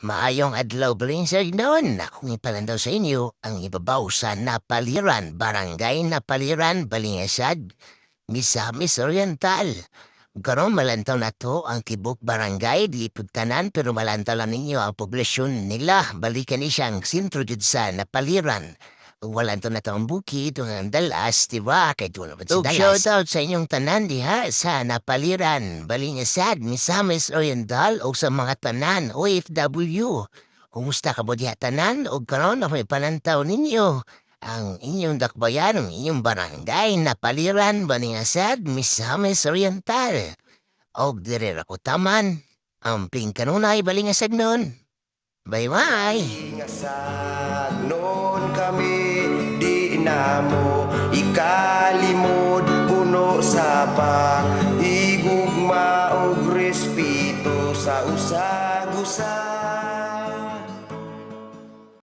Maayong adlaw baling sa noon. Ako nga pala daw sa inyo ang ibabaw sa Napaliran, Barangay Napaliran, Balingasad, Misamis Oriental. Karon malantaw na to ang Tibok Barangay, di pagtanan pero malantaw lang ninyo ang poblasyon nila. Balikan ni siyang sintro jud sa Napaliran. Walantaw na to ang bukid, ang dalas, diba? Kay doon naman sa dalas. Shoutout sa inyong tanan diha sa Napaliran, Balingasad, Misamis Oriental o sa mga tanan OFW. Kumusta ka mo diha tanan o karon na may panantaw ninyo? Ang inyong dakbayan, ang inyong barangay, Napaliran, Balingasad, Misamis Oriental. Og dire ra ko taman, ang pingkanunay Balingasad nun. Bye-bye! Ingasag noon kami, di na mo ikalimod, puno sa pag-higugma og respeto sa usa.